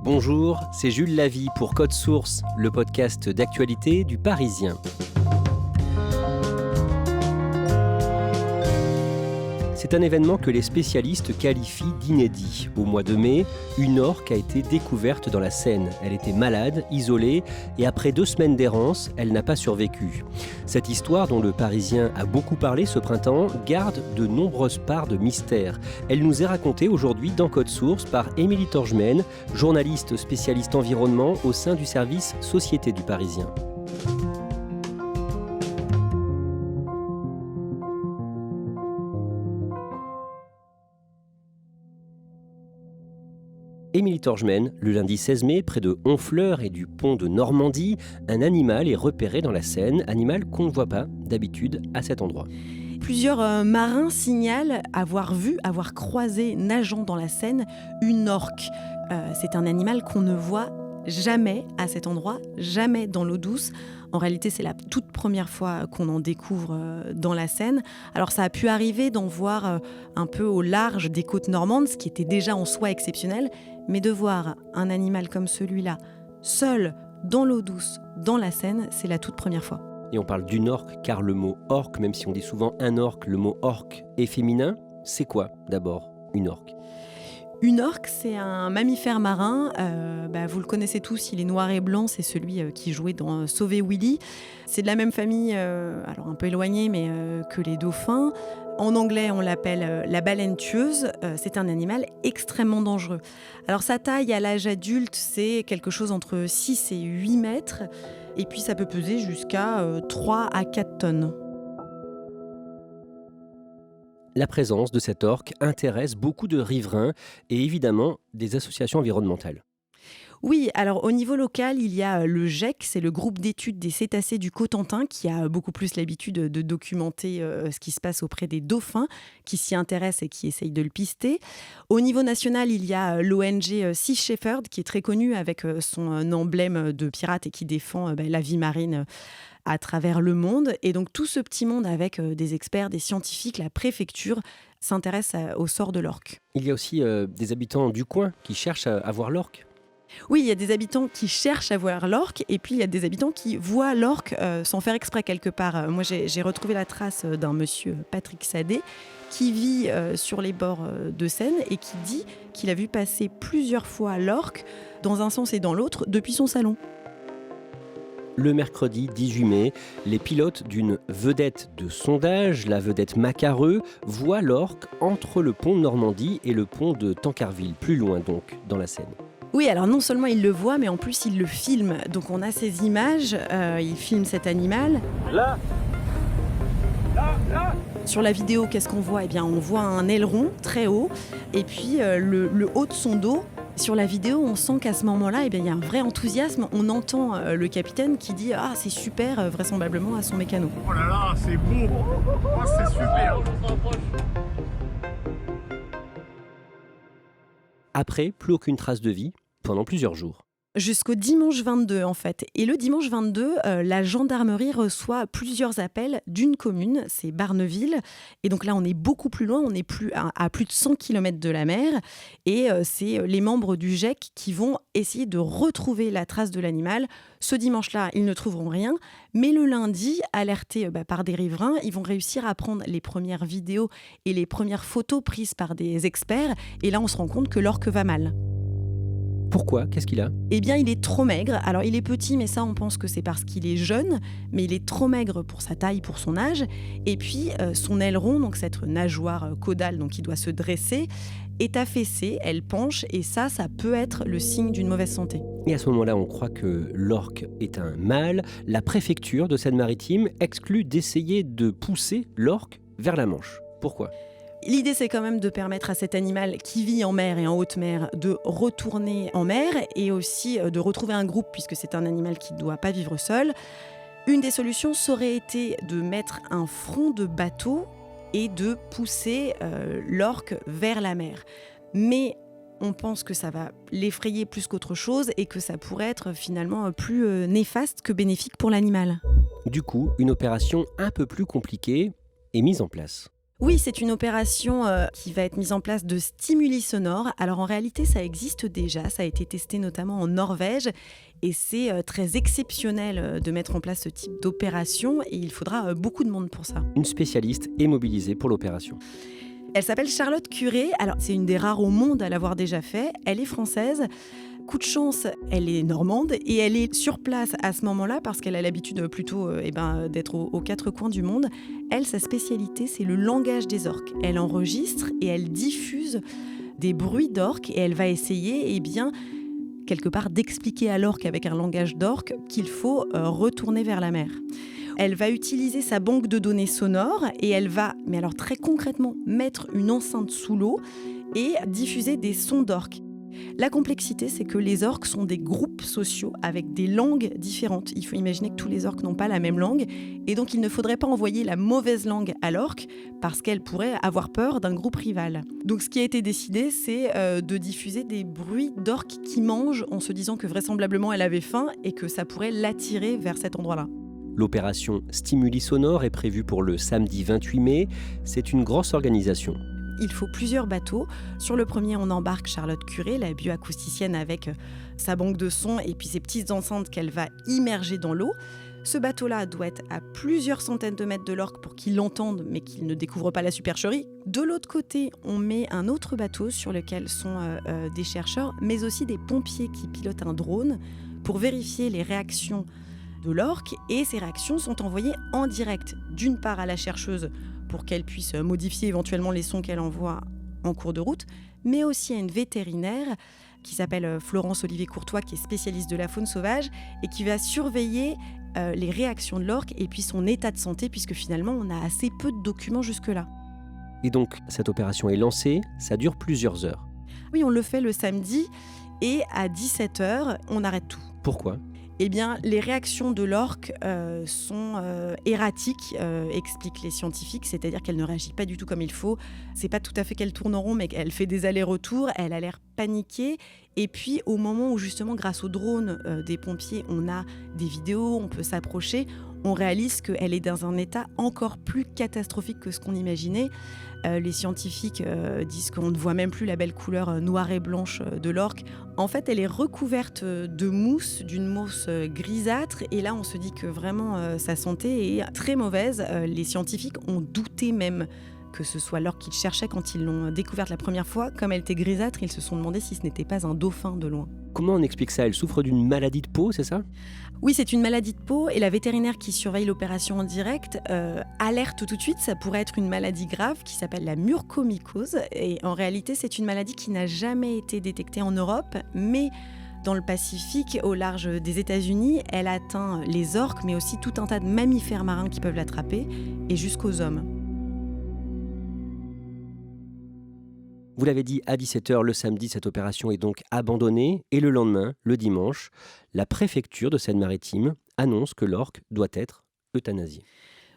Bonjour, c'est Jules Lavie pour Code Source, le podcast d'actualité du Parisien. C'est un événement que les spécialistes qualifient d'inédit. Au mois de mai, une orque a été découverte dans la Seine. Elle était malade, isolée, et après 2 semaines d'errance, elle n'a pas survécu. Cette histoire, dont le Parisien a beaucoup parlé ce printemps, garde de nombreuses parts de mystère. Elle nous est racontée aujourd'hui dans Code Source par Émilie Torgemène, journaliste spécialiste environnement au sein du service Société du Parisien. Émilie Torgemène, le lundi 16 mai, près de Honfleur et du pont de Normandie, un animal est repéré dans la Seine, animal qu'on ne voit pas d'habitude à cet endroit. Plusieurs marins signalent avoir croisé, nageant dans la Seine, une orque. C'est un animal qu'on ne voit jamais à cet endroit, jamais dans l'eau douce. En réalité, c'est la toute première fois qu'on en découvre dans la Seine. Alors, ça a pu arriver d'en voir un peu au large des côtes normandes, ce qui était déjà en soi exceptionnel. Mais de voir un animal comme celui-là, seul, dans l'eau douce, dans la Seine, c'est la toute première fois. Et on parle d'une orque, car le mot orque, même si on dit souvent un orque, le mot orque est féminin. C'est quoi, d'abord, une orque ? Une orque, c'est un mammifère marin. Vous le connaissez tous, il est noir et blanc. C'est celui qui jouait dans Sauver Willy. C'est de la même famille, alors un peu éloignée, mais que les dauphins. En anglais, on l'appelle la baleine tueuse. C'est un animal extrêmement dangereux. Alors sa taille à l'âge adulte, c'est quelque chose entre 6 et 8 mètres. Et puis ça peut peser jusqu'à 3 à 4 tonnes. La présence de cette orque intéresse beaucoup de riverains et évidemment des associations environnementales. Oui, alors au niveau local, il y a le GEC, c'est le groupe d'études des cétacés du Cotentin, qui a beaucoup plus l'habitude de documenter ce qui se passe auprès des dauphins, qui s'y intéressent et qui essayent de le pister. Au niveau national, il y a l'ONG Sea Shepherd, qui est très connue avec son emblème de pirate et qui défend la vie marine à travers le monde. Et donc tout ce petit monde avec des experts, des scientifiques, la préfecture s'intéresse au sort de l'orque. Il y a aussi des habitants du coin qui cherchent à voir l'orque. Oui, il y a des habitants qui cherchent à voir l'orque et puis il y a des habitants qui voient l'orque sans faire exprès quelque part. Moi, j'ai retrouvé la trace d'un monsieur, Patrick Sadet, qui vit sur les bords de Seine et qui dit qu'il a vu passer plusieurs fois l'orque dans un sens et dans l'autre depuis son salon. Le mercredi 18 mai, les pilotes d'une vedette de sondage, la vedette Macareux, voient l'orque entre le pont de Normandie et le pont de Tancarville, plus loin donc, dans la Seine. Oui, alors non seulement il le voit, mais en plus il le filme. Donc on a ces images, il filme cet animal. Là. Sur la vidéo, qu'est-ce qu'on voit ? Eh bien, on voit un aileron très haut et puis le haut de son dos. Sur la vidéo, on sent qu'à ce moment-là, il y a un vrai enthousiasme. On entend le capitaine qui dit « Ah, c'est super », vraisemblablement à son mécano. Oh là là, c'est beau. Oh, c'est super. Après, plus aucune trace de vie pendant plusieurs jours. Jusqu'au dimanche 22 en fait. Et le dimanche 22, la gendarmerie reçoit plusieurs appels d'une commune, c'est Barneville. Et donc là, on est beaucoup plus loin, on est à plus de 100 km de la mer. Et c'est les membres du GEC qui vont essayer de retrouver la trace de l'animal. Ce dimanche-là, ils ne trouveront rien. Mais le lundi, alertés par des riverains, ils vont réussir à prendre les premières vidéos et les premières photos prises par des experts. Et là, on se rend compte que l'orque va mal. Pourquoi ? Qu'est-ce qu'il a ? Eh bien, il est trop maigre. Alors, il est petit, mais ça, on pense que c'est parce qu'il est jeune. Mais il est trop maigre pour sa taille, pour son âge. Et puis, son aileron, donc cette nageoire caudale, donc qui doit se dresser, est affaissée, elle penche. Et ça peut être le signe d'une mauvaise santé. Et à ce moment-là, on croit que l'orque est un mâle. La préfecture de Seine-Maritime exclut d'essayer de pousser l'orque vers la Manche. Pourquoi ? L'idée, c'est quand même de permettre à cet animal qui vit en mer et en haute mer de retourner en mer et aussi de retrouver un groupe puisque c'est un animal qui ne doit pas vivre seul. Une des solutions aurait été de mettre un front de bateau et de pousser l'orque vers la mer. Mais on pense que ça va l'effrayer plus qu'autre chose et que ça pourrait être finalement plus néfaste que bénéfique pour l'animal. Du coup, une opération un peu plus compliquée est mise en place. Oui, c'est une opération qui va être mise en place de stimuli sonores. Alors en réalité, ça existe déjà, ça a été testé notamment en Norvège et c'est très exceptionnel de mettre en place ce type d'opération et il faudra beaucoup de monde pour ça. Une spécialiste est mobilisée pour l'opération. Elle s'appelle Charlotte Curé, alors c'est une des rares au monde à l'avoir déjà fait, elle est française. Coup de chance, elle est normande et elle est sur place à ce moment-là parce qu'elle a l'habitude plutôt d'être aux quatre coins du monde. Elle, sa spécialité, c'est le langage des orques. Elle enregistre et elle diffuse des bruits d'orques et elle va essayer, quelque part, d'expliquer à l'orque avec un langage d'orque qu'il faut retourner vers la mer. Elle va utiliser sa banque de données sonores et elle va, mais alors très concrètement, mettre une enceinte sous l'eau et diffuser des sons d'orques. La complexité, c'est que les orques sont des groupes sociaux avec des langues différentes. Il faut imaginer que tous les orques n'ont pas la même langue et donc il ne faudrait pas envoyer la mauvaise langue à l'orque parce qu'elle pourrait avoir peur d'un groupe rival. Donc ce qui a été décidé, c'est de diffuser des bruits d'orques qui mangent en se disant que vraisemblablement elle avait faim et que ça pourrait l'attirer vers cet endroit-là. L'opération Stimuli sonore est prévue pour le samedi 28 mai. C'est une grosse organisation. Il faut plusieurs bateaux. Sur le premier, on embarque Charlotte Curé, la bioacousticienne, avec sa banque de sons et puis ses petites enceintes qu'elle va immerger dans l'eau. Ce bateau-là doit être à plusieurs centaines de mètres de l'orque pour qu'il l'entende, mais qu'il ne découvre pas la supercherie. De l'autre côté, on met un autre bateau sur lequel sont des chercheurs, mais aussi des pompiers qui pilotent un drone pour vérifier les réactions de l'orque. Et ces réactions sont envoyées en direct, d'une part à la chercheuse, pour qu'elle puisse modifier éventuellement les sons qu'elle envoie en cours de route, mais aussi à une vétérinaire qui s'appelle Florence Olivier-Courtois, qui est spécialiste de la faune sauvage et qui va surveiller les réactions de l'orque et puis son état de santé, puisque finalement on a assez peu de documents jusque-là. Et donc, cette opération est lancée, ça dure plusieurs heures. Oui, on le fait le samedi et à 17h, on arrête tout. Pourquoi ? Eh bien, les réactions de l'orque sont erratiques, expliquent les scientifiques, c'est-à-dire qu'elle ne réagit pas du tout comme il faut. C'est pas tout à fait qu'elle tourne en rond, mais qu'elle fait des allers-retours, elle a l'air paniquée. Et puis, au moment où justement, grâce au drone des pompiers, on a des vidéos, on peut s'approcher, on réalise qu'elle est dans un état encore plus catastrophique que ce qu'on imaginait. Les scientifiques disent qu'on ne voit même plus la belle couleur noire et blanche de l'orque. En fait, elle est recouverte de mousse, d'une mousse grisâtre. Et là, on se dit que vraiment, sa santé est très mauvaise. Les scientifiques ont douté même que ce soit l'orque qu'ils cherchaient quand ils l'ont découverte la première fois. Comme elle était grisâtre, ils se sont demandé si ce n'était pas un dauphin de loin. Comment on explique ça ? Elle souffre d'une maladie de peau, c'est ça ? Oui, c'est une maladie de peau et la vétérinaire qui surveille l'opération en direct alerte tout de suite. Ça pourrait être une maladie grave qui s'appelle la mucormycose. Et en réalité, c'est une maladie qui n'a jamais été détectée en Europe, mais dans le Pacifique, au large des États-Unis, elle atteint les orques, mais aussi tout un tas de mammifères marins qui peuvent l'attraper, et jusqu'aux hommes. Vous l'avez dit, à 17h le samedi, cette opération est donc abandonnée. Et le lendemain, le dimanche, la préfecture de Seine-Maritime annonce que l'orque doit être euthanasié.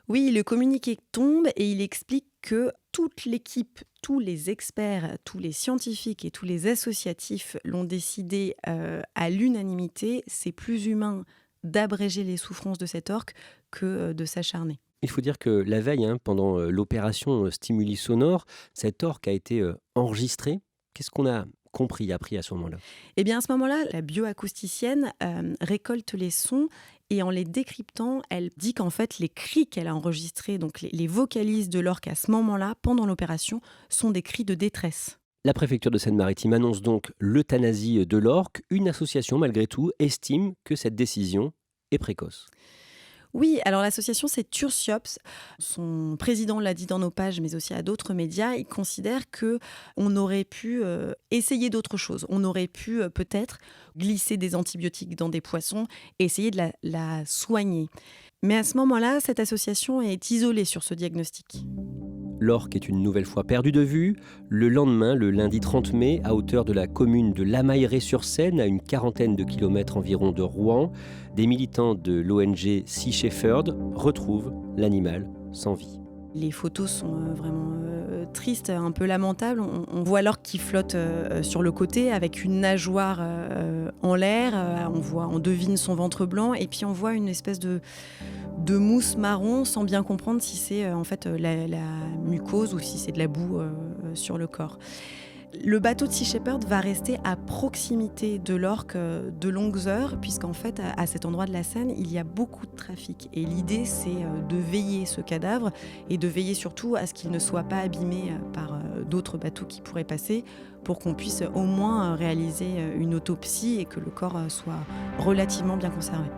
Oui, le communiqué tombe et il explique que toute l'équipe, tous les experts, tous les scientifiques et tous les associatifs l'ont décidé à l'unanimité. C'est plus humain d'abréger les souffrances de cet orque que de s'acharner. Il faut dire que la veille, pendant l'opération Stimuli sonore, cet orque a été enregistré. Qu'est-ce qu'on a appris à ce moment-là ? Eh bien, à ce moment-là, la bioacousticienne récolte les sons et en les décryptant, elle dit qu'en fait, les cris qu'elle a enregistrés, donc les vocalises de l'orque à ce moment-là, pendant l'opération, sont des cris de détresse. La préfecture de Seine-Maritime annonce donc l'euthanasie de l'orque. Une association, malgré tout, estime que cette décision est précoce. Oui, alors l'association, c'est Tursiops. Son président l'a dit dans nos pages, mais aussi à d'autres médias. Il considère qu'on aurait pu essayer d'autres choses. On aurait pu peut-être glisser des antibiotiques dans des poissons et essayer de la soigner. Mais à ce moment-là, cette association est isolée sur ce diagnostic. L'orque est une nouvelle fois perdue de vue. Le lendemain, le lundi 30 mai, à hauteur de la commune de Lamailleret-sur-Seine, à une quarantaine de kilomètres environ de Rouen, des militants de l'ONG Sea Shepherd retrouvent l'animal sans vie. Les photos sont vraiment tristes, un peu lamentables. On voit l'orque qui flotte sur le côté avec une nageoire en l'air. On devine son ventre blanc et puis on voit une espèce de de mousse marron sans bien comprendre si c'est en fait la mucose ou si c'est de la boue sur le corps. Le bateau de Sea Shepherd va rester à proximité de l'orque de longues heures, puisqu'en fait, à cet endroit de la Seine, il y a beaucoup de trafic. Et l'idée, c'est de veiller ce cadavre et de veiller surtout à ce qu'il ne soit pas abîmé par d'autres bateaux qui pourraient passer, pour qu'on puisse au moins réaliser une autopsie et que le corps soit relativement bien conservé.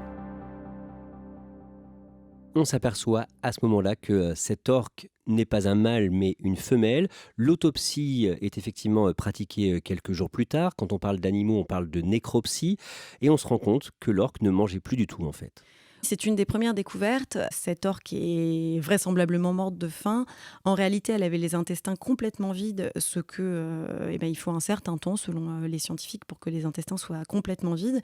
On s'aperçoit à ce moment-là que cet orque n'est pas un mâle mais une femelle. L'autopsie est effectivement pratiquée quelques jours plus tard. Quand on parle d'animaux, on parle de nécropsie. Et on se rend compte que l'orque ne mangeait plus du tout en fait. C'est une des premières découvertes. Cette orque est vraisemblablement morte de faim. En réalité, elle avait les intestins complètement vides, ce que il faut un certain temps, selon les scientifiques, pour que les intestins soient complètement vides.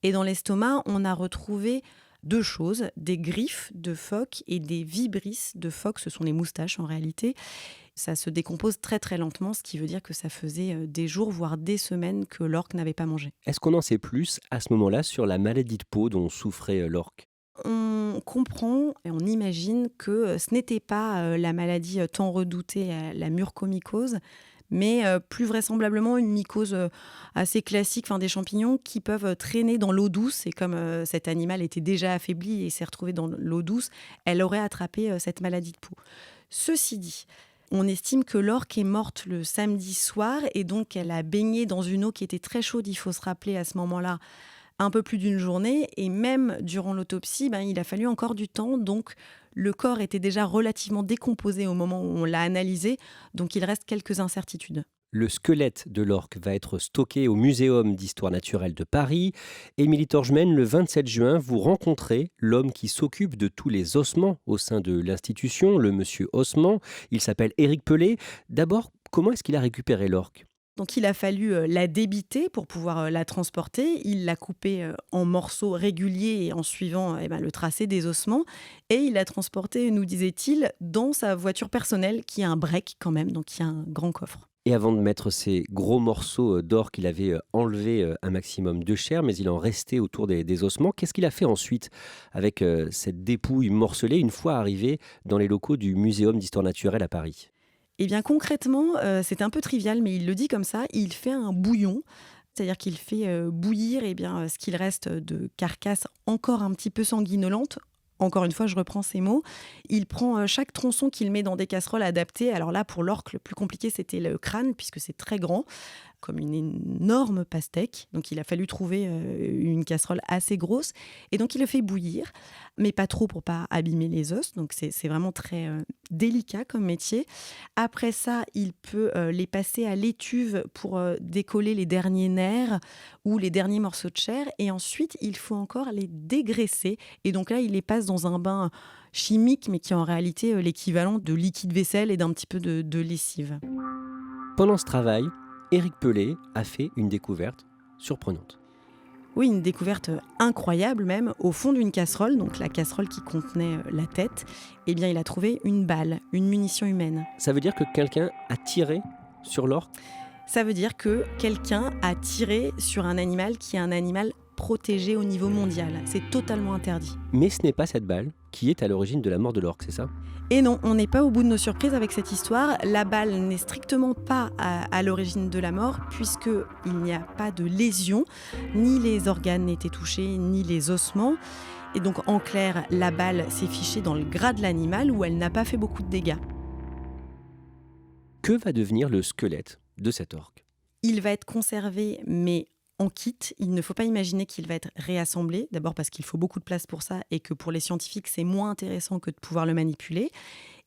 Et dans l'estomac, on a retrouvé deux choses, des griffes de phoque et des vibrisses de phoque. Ce sont les moustaches en réalité. Ça se décompose très très lentement, ce qui veut dire que ça faisait des jours, voire des semaines que l'orque n'avait pas mangé. Est-ce qu'on en sait plus à ce moment-là sur la maladie de peau dont souffrait l'orque ? On comprend et on imagine que ce n'était pas la maladie tant redoutée, la mucormycose, mais plus vraisemblablement une mycose assez classique, des champignons qui peuvent traîner dans l'eau douce. Et comme cet animal était déjà affaibli et s'est retrouvé dans l'eau douce, elle aurait attrapé cette maladie de peau. Ceci dit, on estime que l'orque est morte le samedi soir et donc elle a baigné dans une eau qui était très chaude, il faut se rappeler à ce moment-là, un peu plus d'une journée. Et même durant l'autopsie, il a fallu encore du temps. Donc le corps était déjà relativement décomposé au moment où on l'a analysé. Donc il reste quelques incertitudes. Le squelette de l'orque va être stocké au Muséum d'histoire naturelle de Paris. Émilie Torgemène, le 27 juin, vous rencontrez l'homme qui s'occupe de tous les ossements au sein de l'institution, le monsieur Ossement. Il s'appelle Éric Pelé. D'abord, comment est-ce qu'il a récupéré l'orque ? Donc il a fallu la débiter pour pouvoir la transporter. Il l'a coupée en morceaux réguliers et en suivant le tracé des ossements. Et il l'a transportée, nous disait-il, dans sa voiture personnelle qui a un break quand même, donc il y a un grand coffre. Et avant de mettre ces gros morceaux d'or qu'il avait enlevé un maximum de chair, mais il en restait autour des ossements, qu'est-ce qu'il a fait ensuite avec cette dépouille morcelée une fois arrivé dans les locaux du Muséum d'histoire naturelle à Paris ? Eh bien concrètement, c'est un peu trivial, mais il le dit comme ça, il fait un bouillon. C'est-à-dire qu'il fait bouillir ce qu'il reste de carcasse encore un petit peu sanguinolente. Encore une fois, je reprends ces mots. Il prend chaque tronçon qu'il met dans des casseroles adaptées. Alors là, pour l'orque, le plus compliqué, c'était le crâne, puisque c'est très grand, comme une énorme pastèque. Donc il a fallu trouver une casserole assez grosse. Et donc il le fait bouillir, mais pas trop pour pas abîmer les os. Donc c'est vraiment très délicat comme métier. Après ça, il peut les passer à l'étuve pour décoller les derniers nerfs ou les derniers morceaux de chair. Et ensuite, il faut encore les dégraisser. Et donc là, il les passe dans un bain chimique, mais qui est en réalité l'équivalent de liquide vaisselle et d'un petit peu de lessive. Pendant ce travail, Éric Pelé a fait une découverte surprenante. Oui, une découverte incroyable même. Au fond d'une casserole, donc la casserole qui contenait la tête, il a trouvé une balle, une munition humaine. Ça veut dire que quelqu'un a tiré sur l'orque ? Ça veut dire que quelqu'un a tiré sur un animal qui est un animal protégé au niveau mondial. C'est totalement interdit. Mais ce n'est pas cette balle qui est à l'origine de la mort de l'orque, c'est ça ? Et non, on n'est pas au bout de nos surprises avec cette histoire. La balle n'est strictement pas à l'origine de la mort, puisqu'il n'y a pas de lésion. Ni les organes n'étaient touchés, ni les ossements. Et donc, en clair, la balle s'est fichée dans le gras de l'animal où elle n'a pas fait beaucoup de dégâts. Que va devenir le squelette de cet orque ? Il va être conservé, mais en kit. Il ne faut pas imaginer qu'il va être réassemblé, d'abord parce qu'il faut beaucoup de place pour ça et que pour les scientifiques, c'est moins intéressant que de pouvoir le manipuler.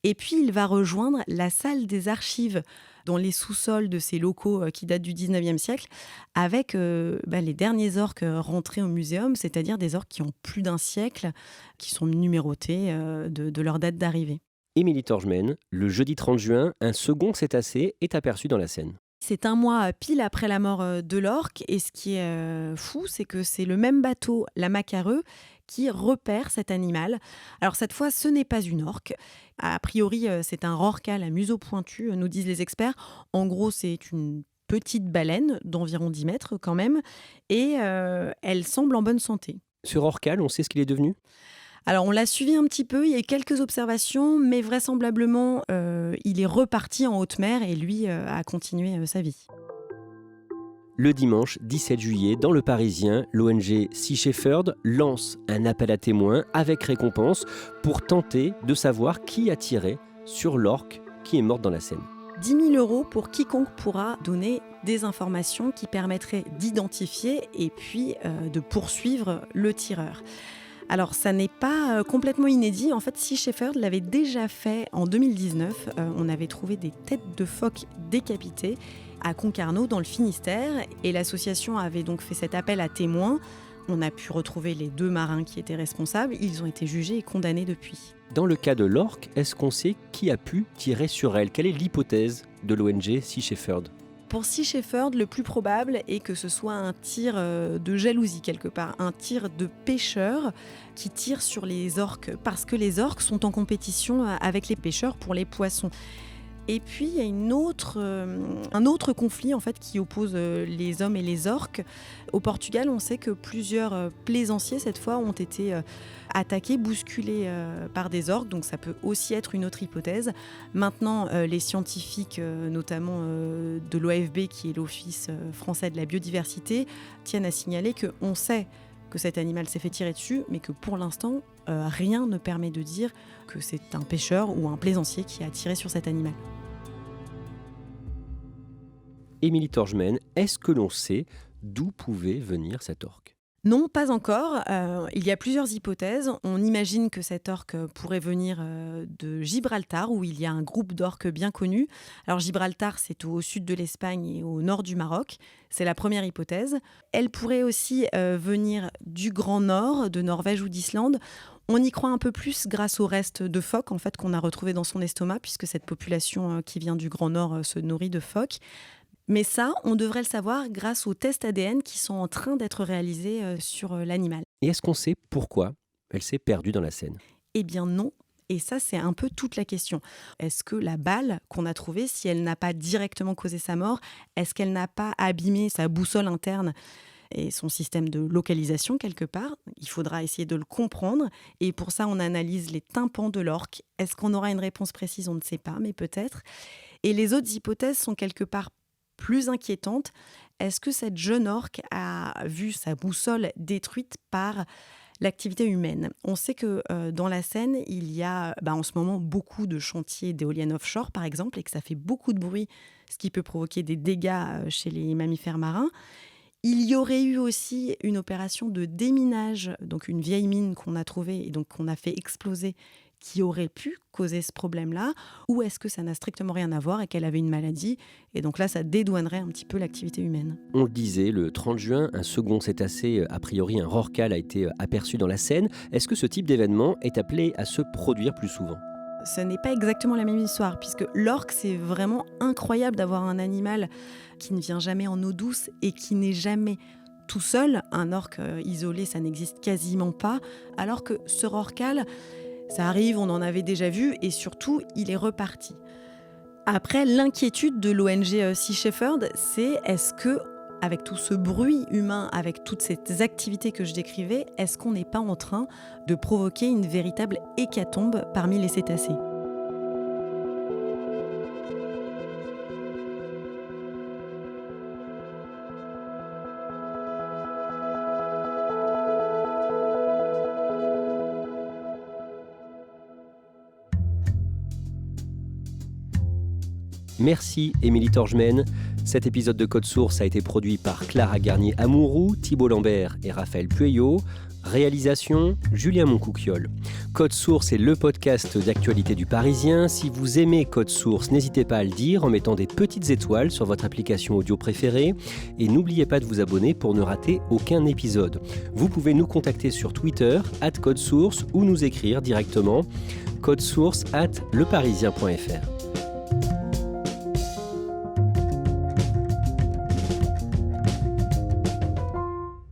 Et puis, il va rejoindre la salle des archives dans les sous-sols de ces locaux qui datent du 19e siècle avec les derniers orques rentrés au muséum, c'est-à-dire des orques qui ont plus d'un siècle, qui sont numérotés de leur date d'arrivée. Émilie Torgemène, le jeudi 30 juin, un second cétacé est aperçu dans la Seine. C'est un mois pile après la mort de l'orque. Et ce qui est fou, c'est que c'est le même bateau, la Macareux, qui repère cet animal. Alors cette fois, ce n'est pas une orque. A priori, c'est un rorqual à museau pointu, nous disent les experts. En gros, c'est une petite baleine d'environ 10 mètres quand même. Et elle semble en bonne santé. Ce rorqual, on sait ce qu'il est devenu ? Alors on l'a suivi un petit peu, il y a eu quelques observations, mais vraisemblablement il est reparti en haute mer et lui a continué sa vie. Le dimanche 17 juillet, dans Le Parisien, l'ONG Sea Shepherd lance un appel à témoins avec récompense pour tenter de savoir qui a tiré sur l'orque qui est morte dans la Seine. 10 000 € pour quiconque pourra donner des informations qui permettraient d'identifier et puis de poursuivre le tireur. Alors ça n'est pas complètement inédit, en fait Sea Shepherd l'avait déjà fait en 2019, on avait trouvé des têtes de phoques décapitées à Concarneau dans le Finistère et l'association avait donc fait cet appel à témoins. On a pu retrouver les 2 marins qui étaient responsables, ils ont été jugés et condamnés depuis. Dans le cas de l'orque, est-ce qu'on sait qui a pu tirer sur elle ? Quelle est l'hypothèse de l'ONG Sea Shepherd ? Pour Sea Shepherd, le plus probable est que ce soit un tir de jalousie quelque part, un tir de pêcheurs qui tire sur les orques, parce que les orques sont en compétition avec les pêcheurs pour les poissons. Et puis il y a un autre conflit en fait qui oppose les hommes et les orques. Au Portugal, on sait que plusieurs plaisanciers cette fois ont été attaqués, bousculés par des orques, donc ça peut aussi être une autre hypothèse. Maintenant, les scientifiques, notamment de l'OFB, qui est l'Office français de la biodiversité, tiennent à signaler qu'on sait que cet animal s'est fait tirer dessus, mais que pour l'instant, rien ne permet de dire que c'est un pêcheur ou un plaisancier qui a tiré sur cet animal. Émilie Torgemène, est-ce que l'on sait d'où pouvait venir cet orque ? Non, pas encore. Il y a plusieurs hypothèses. On imagine que cet orque pourrait venir de Gibraltar, où il y a un groupe d'orques bien connu. Alors Gibraltar, c'est au sud de l'Espagne et au nord du Maroc. C'est la première hypothèse. Elle pourrait aussi venir du Grand Nord, de Norvège ou d'Islande. On y croit un peu plus grâce au reste de phoques en fait, qu'on a retrouvé dans son estomac, puisque cette population qui vient du Grand Nord se nourrit de phoques. Mais ça, on devrait le savoir grâce aux tests ADN qui sont en train d'être réalisés sur l'animal. Et est-ce qu'on sait pourquoi elle s'est perdue dans la Seine ? Eh bien non. Et ça, c'est un peu toute la question. Est-ce que la balle qu'on a trouvée, si elle n'a pas directement causé sa mort, est-ce qu'elle n'a pas abîmé sa boussole interne et son système de localisation quelque part ? Il faudra essayer de le comprendre. Et pour ça, on analyse les tympans de l'orque. Est-ce qu'on aura une réponse précise ? On ne sait pas, mais peut-être. Et les autres hypothèses sont quelque part plus inquiétantes. Est-ce que cette jeune orque a vu sa boussole détruite par l'activité humaine ? On sait que dans la Seine, il y a en ce moment beaucoup de chantiers d'éoliennes offshore, par exemple, et que ça fait beaucoup de bruit, ce qui peut provoquer des dégâts chez les mammifères marins. Il y aurait eu aussi une opération de déminage, donc une vieille mine qu'on a trouvée et donc qu'on a fait exploser, qui aurait pu causer ce problème-là, ou est-ce que ça n'a strictement rien à voir et qu'elle avait une maladie ? Et donc là, ça dédouanerait un petit peu l'activité humaine. On le disait, le 30 juin, un second cétacé, a priori un rorqual, a été aperçu dans la Seine. Est-ce que ce type d'événement est appelé à se produire plus souvent ? Ce n'est pas exactement la même histoire, puisque l'orque, c'est vraiment incroyable d'avoir un animal qui ne vient jamais en eau douce et qui n'est jamais tout seul. Un orque isolé, ça n'existe quasiment pas, alors que ce rorqual, ça arrive, on en avait déjà vu, et surtout, il est reparti. Après, l'inquiétude de l'ONG Sea Shepherd, c'est est-ce que, avec tout ce bruit humain, avec toutes ces activités que je décrivais, est-ce qu'on n'est pas en train de provoquer une véritable hécatombe parmi les cétacés ? Merci Émilie Torgemène. Cet épisode de Code Source a été produit par Clara Garnier-Amouroux, Thibault Lambert et Raphaël Pueyo. Réalisation, Julien Moncouquiol. Code Source est le podcast d'actualité du Parisien. Si vous aimez Code Source, n'hésitez pas à le dire en mettant des petites étoiles sur votre application audio préférée. Et n'oubliez pas de vous abonner pour ne rater aucun épisode. Vous pouvez nous contacter sur Twitter, @codesource, ou nous écrire directement codesource@leparisien.fr.